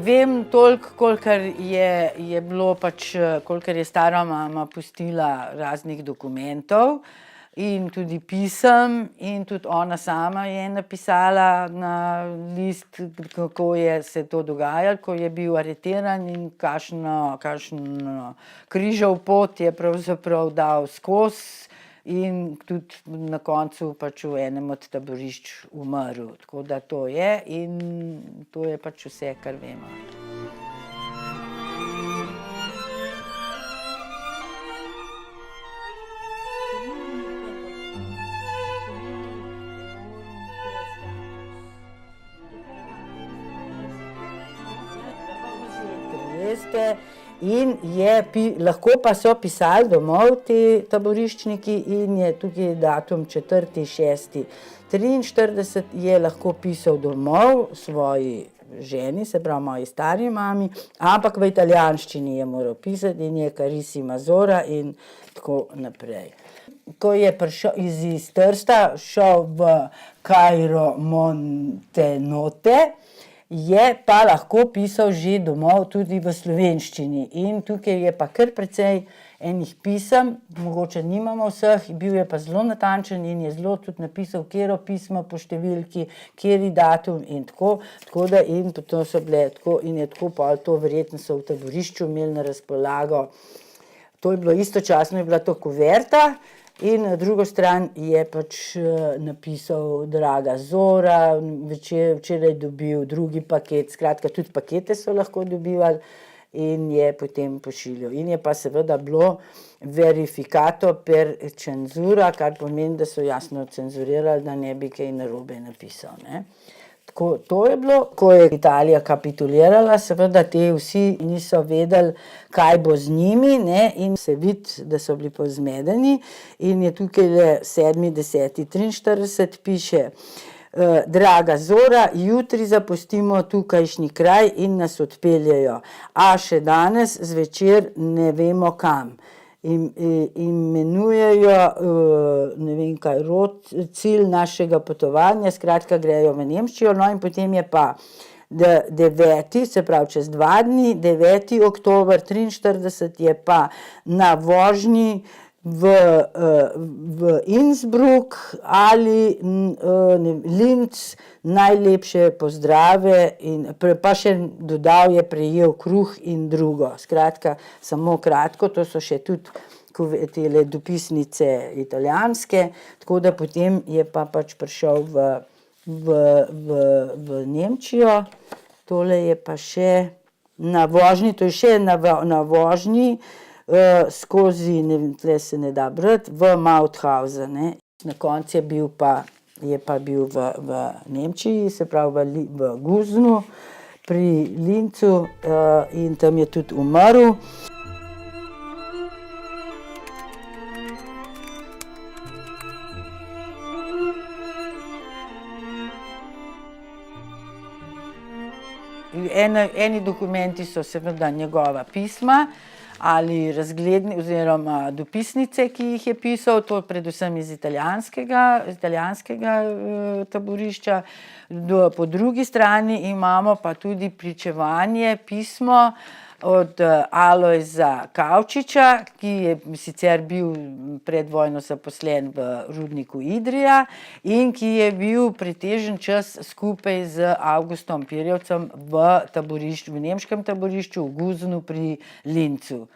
Vem toliko, kolikor je bilo pač, kolikor je stara mama pustila raznih dokumentov in tudi pisem in tudi ona sama je napisala na list, kako je se to dogajalo, ko je bil aretiran in kakšno križev pot je pravzaprav dal skozi in tudi na koncu pač v enem od taborišč umrl. Tako da to je in to je pač vse, kar vemo. In lahko pa so pisali domov ti taboriščniki in je tukaj datum 4.6.43 je lahko pisal domov svoji ženi, se pravi moji stari mami, ampak v italijanščini je moral pisati in je Carissima Zora in tako naprej. Ko je prišel iz Trsta, šel v Kairo Montenotte, je pa lahko pisal že domov tudi v slovenščini in tukaj je pa kar precej enih pisem, mogoče nimamo vseh, bil je pa zelo natančen in je zelo tudi napisal, katero pismo po številki, kateri datum in tako da in to so bile tako in je tako pol to verjetno so v taborišču imeli na razpolago. To je bilo istočasno, je bila to kuverta in na drugo stran je pač napisal Draga Zora, včeraj dobil drugi paket, skratka tudi pakete so lahko dobivali in je potem pošiljal. In je pa seveda bilo verificato per censura, kar pomeni, da so jasno cenzurirali, da ne bi kaj narobe napisal, ne. Tako, to je bilo, ko je Italija kapitulirala, seveda te vsi niso vedeli, kaj bo z njimi, ne, in se vidi, da so bili pol zmedeni in je tukaj 7.10.43 piše: Draga Zora, jutri zapustimo tukajšnji kraj in nas odpeljejo, a še danes zvečer ne vemo kam. Imenujejo, ne vem kaj, cilj našega potovanja, skratka grejo v Nemčijo, no in potem je pa 9., se pravi čez 2 dni, 9. oktober 43 je pa na vožnji v Innsbruck ali Linz, najlepše pozdrave in pa še dodal je prejel kruh in drugo. Skratka, samo kratko, to so še tudi tele dopisnice italijanske, tako da potem je pa pač prišel v Nemčijo. Tole je pa še na vožnji, to je še na vožnji skozi, ne vem, tle se ne da brati, v Mauthausen, ne. Na koncu je pa bil v Nemčiji, se pravi v Guznu pri Linzu in tam je tudi umrl. Eni dokumenti so seveda njegova pisma ali razgledni oziroma dopisnice, ki jih je pisal, to predvsem iz italijanskega taborišča. Po drugi strani imamo pa tudi pričevanje, pismo od Alojza Kavčiča, ki je sicer bil pred vojno zaposlen v rudniku Idrija in ki je bil pretežen čas skupaj z Avgustom Pirjevcem v nemškem taborišču v Guznu pri Linzu.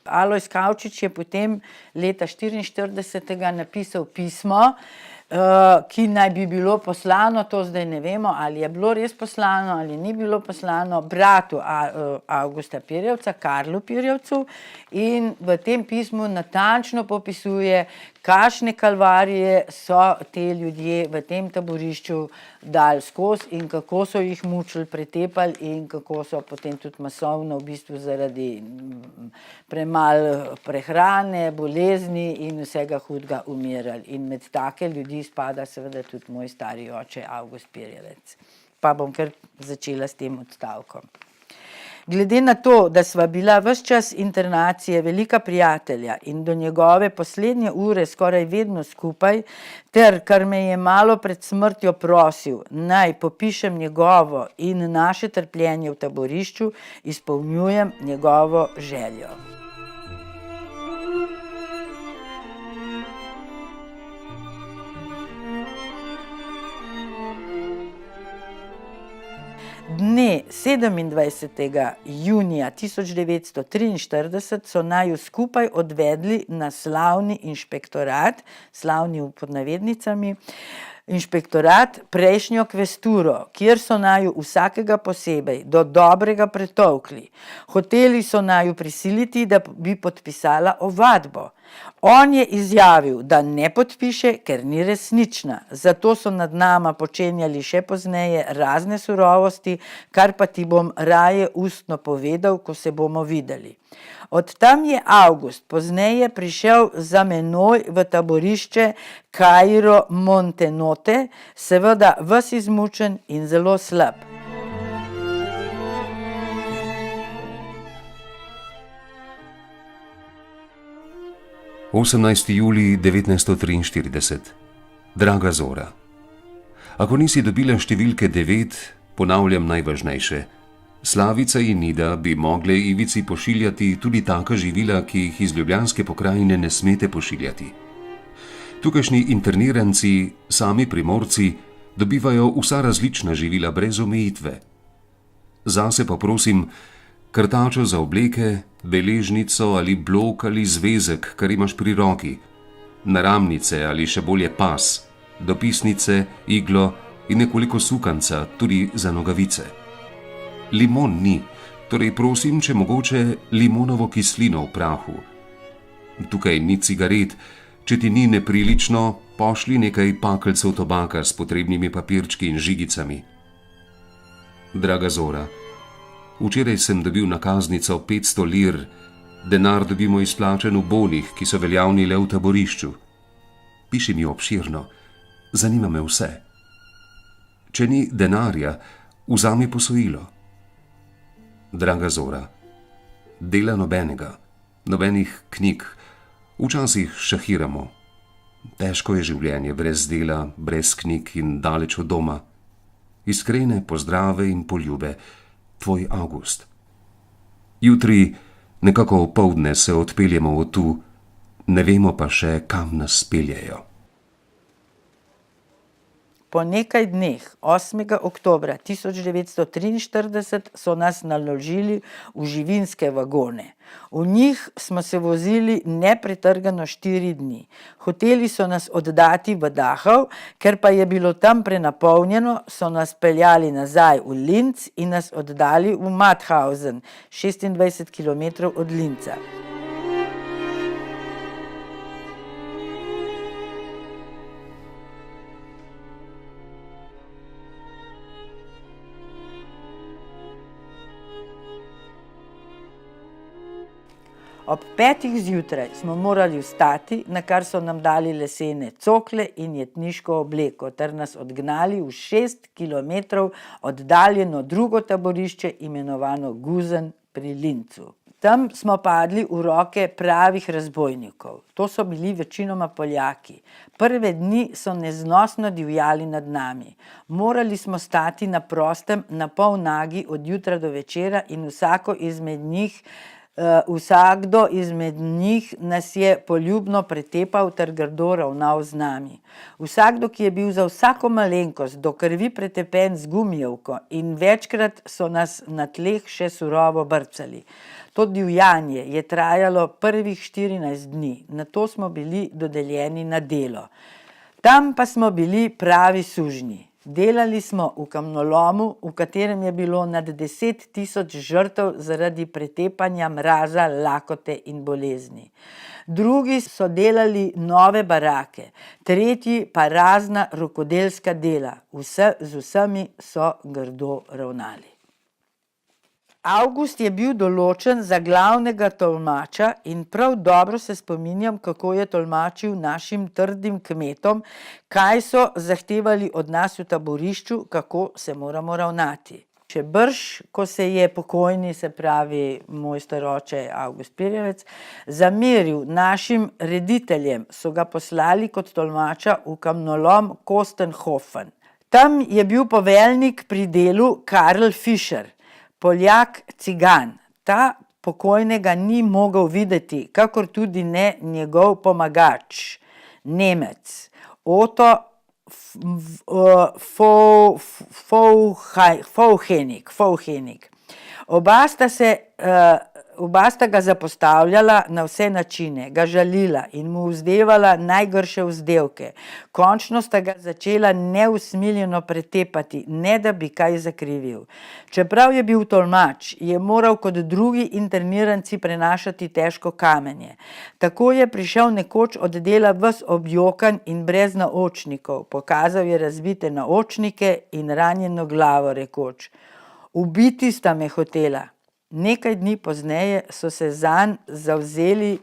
Alojz Kavčič je potem leta 1944 napisal pismo, ki naj bi bilo poslano, to zdaj ne vemo, ali je bilo res poslano ali ni bilo poslano, bratu Avgusta Pirjevca, Karlu Pirjevcu, in v tem pismu natančno popisuje, kakšne kalvarije so te ljudje v tem taborišču dali skozi in kako so jih mučili, pretepali in kako so potem tudi masovno v bistvu zaradi premalo prehrane, bolezni in vsega hudega umirali. In med take ljudi spada seveda tudi moj stari oče Avgust Pirjevec. Pa bom kar začela s tem odstavkom. Glede na to, da sva bila ves čas internacije velika prijatelja in do njegove poslednje ure skoraj vedno skupaj, ter kar me je malo pred smrtjo prosil, naj popišem njegovo in naše trpljenje v taborišču, izpolnjujem njegovo željo. Dne 27. junija 1943 so naju skupaj odvedli na slavni inšpektorat, slavni pod navednicami, inšpektorat prejšnjo kvesturo, kjer so naju vsakega posebej do dobrega pretolkli. Hoteli so naju prisiliti, da bi podpisala ovadbo. On je izjavil, da ne podpiše, ker ni resnična. Zato so nad nama počenjali še pozneje razne surovosti, kar pa ti bom raje ustno povedal, ko se bomo videli. Od tam je Avgust pozneje prišel za menoj v taborišče Kairo Montenote, seveda ves izmučen in zelo slab. Julij 1943. Draga Zora, ako nisi dobila številke 9, ponavljam najvažnejše. Slavica in Nida bi mogle Ivici pošiljati tudi taka živila, ki jih iz Ljubljanske pokrajine ne smete pošiljati. Tukajšnji interniranci, sami Primorci, dobivajo vsa različna živila brez omejitve. Zase pa prosim, krtačo za obleke, beležnico ali blok ali zvezek, kar imaš pri roki, naramnice ali še bolje pas, dopisnice, iglo in nekoliko sukanca, tudi za nogavice. Limon ni, torej prosim, če mogoče limonovo kislino v prahu. Tukaj ni cigaret, če ti ni neprilično, pošli nekaj pakeljcev tobaka s potrebnimi papirčki in žigicami. Draga Zora, včeraj sem dobil nakaznico 500 lir, denar dobimo izplačen v bonih, ki so veljavni le v taborišču. Piši mi obširno, zanima me vse. Če ni denarja, vzami posojilo. Draga Zora, dela nobenega, nobenih knjig, včasih šahiramo. Težko je življenje brez dela, brez knjig in daleč od doma. Iskrene pozdrave in poljube, tvoj Avgust. Jutri, nekako opoldne, se odpeljemo od tu, ne vemo pa še, kam nas peljejo. Po nekaj dneh, 8. oktobra 1943, so nas naložili v živinske vagone. V njih smo se vozili nepretrgano 4 dni. Hoteli so nas oddati v Dachau, ker pa je bilo tam prenapolnjeno, so nas peljali nazaj v Linz in nas oddali v Mauthausen, 26 kilometrov od Linza. Ob 5. zjutraj smo morali vstati, na kar so nam dali lesene cokle in jetniško obleko, ter nas odgnali v 6 kilometrov oddaljeno drugo taborišče, imenovano Gusen pri Linzu. Tam smo padli v roke pravih razbojnikov. To so bili večinoma Poljaki. Prve dni so neznosno divjali nad nami. Morali smo stati na prostem, na pol nagi od jutra do večera in vsakdo izmed njih nas je poljubno pretepal ter grdo ravnal z nami. Vsakdo, ki je bil za vsako malenkost do krvi pretepen z gumijevko, in večkrat so nas na tleh še surovo brcali. To divjanje je trajalo prvih 14 dni, nato smo bili dodeljeni na delo. Tam pa smo bili pravi sužnji. Delali smo v kamnolomu, v katerem je bilo nad 10.000 žrtev zaradi pretepanja, mraza, lakote in bolezni. Drugi so delali nove barake, tretji pa razna rokodelska dela. Z vsemi so grdo ravnali. Avgust je bil določen za glavnega tolmača in prav dobro se spominjam, kako je tolmačil našim trdim kmetom, kaj so zahtevali od nas v taborišču, kako se moramo ravnati. Še brž, ko se je pokojni, se pravi moj staroče Avgust Pirjevec, zameril našim rediteljem, so ga poslali kot tolmača v kamnolom Kostenhofen. Tam je bil poveljnik pri delu Karl Fischer, Poljak cigan. Ta pokojnega ni mogel videti, kakor tudi ne njegov pomagač, Nemec, Otto Fouchenig. Oba sta ga zapostavljala na vse načine, ga žalila in mu vzdevala najgrše vzdevke. Končno sta ga začela neusmiljeno pretepati, ne da bi kaj zakrivil. Čeprav je bil tolmač, je moral kot drugi interniranci prenašati težko kamenje. Tako je prišel nekoč od dela ves objokan in brez naočnikov. Pokazal je razbite naočnike in ranjeno glavo, rekoč: "Ubiti sta me hotela." Nekaj dni pozneje so se zanj zavzeli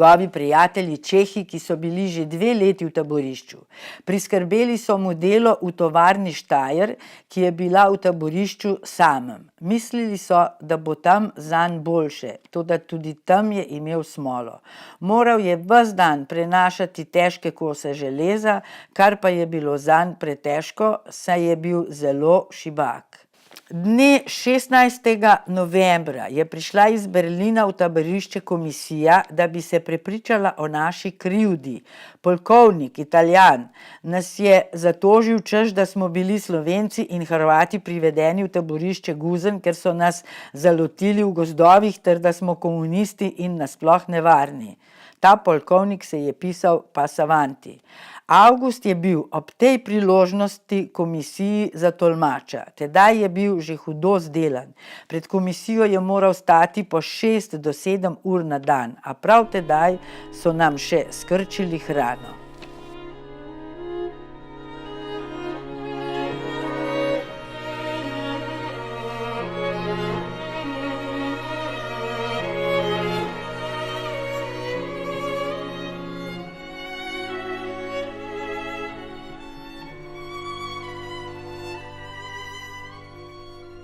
njegovi prijatelji Čehi, ki so bili že 2 leti v taborišču. Priskrbeli so mu delo v tovarni Štajer, ki je bila v taborišču samem. Mislili so, da bo tam zanj boljše, toda tudi tam je imel smolo. Moral je ves dan prenašati težke kose železa, kar pa je bilo zanj pretežko, saj je bil zelo šibak. Dne 16. novembra je prišla iz Berlina v taborišče komisija, da bi se prepričala o naši krivdi. Polkovnik, Italijan, nas je zatožil, češ, da smo bili Slovenci in Hrvati privedeni v taborišče Guzen, ker so nas zalotili v gozdovih, ter da smo komunisti in nasploh nevarni. Ta polkovnik se je pisal Pasavanti. Avgust je bil ob tej priložnosti komisiji za tolmača. Tedaj je bil že hudo zdelan. Pred komisijo je moral stati po 6 do 7 ur na dan, a prav tedaj so nam še skrčili hrano.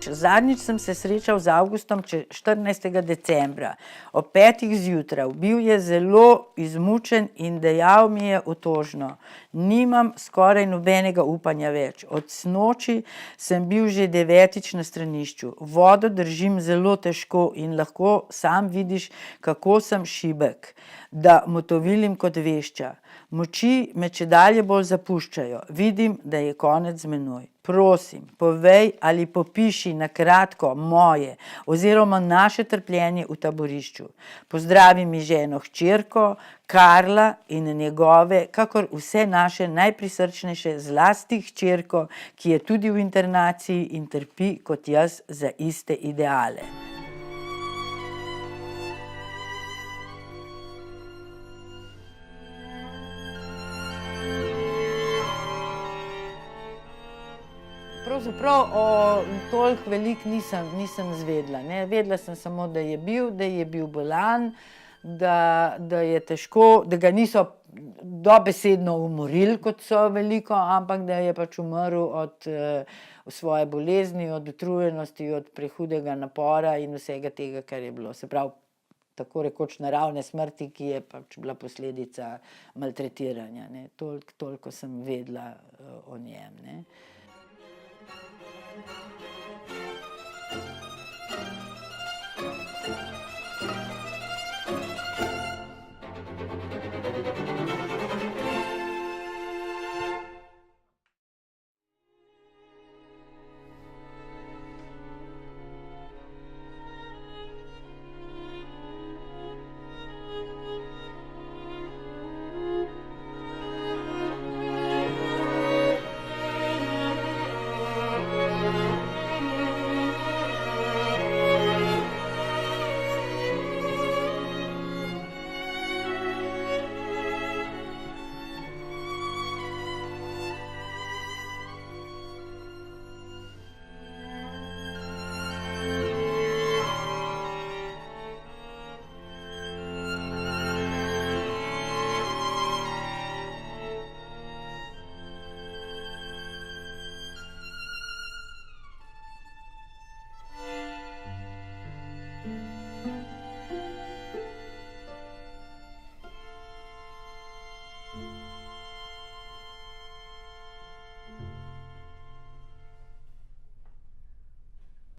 Zadnjič sem se srečal z Avgustom 14. decembra, ob 5. zjutraj. Bil je zelo izmučen in dejal mi je otožno: "Nimam skoraj nobenega upanja več. Od sinoči sem bil že 9. na stranišču. Vodo držim zelo težko in lahko sam vidiš, kako sem šibek, da motovilim kot vešča. Moči me čedalje bolj zapuščajo. Vidim, da je konec z menoj. Prosim, povej ali popiši na kratko moje oziroma naše trpljenje v taborišču. Pozdravi mi ženo hčerko, Karla in njegove, kakor vse naše najprisrčnejše, zlasti hčerko, ki je tudi v internaciji in trpi kot jaz za iste ideale." Pravzaprav toliko veliko nisem zvedla, ne. Vedela sem samo, da je bil bolan, da je težko, da ga niso dobesedno umorili, kot so veliko, ampak da je pač umrl od svoje bolezni, od utrujenosti, od prehudega napora in vsega tega, kar je bilo. Se pravi, tako rekoč naravne smrti, ki je pač bila posledica maltretiranja, ne. Toliko sem vedela o njem, ne.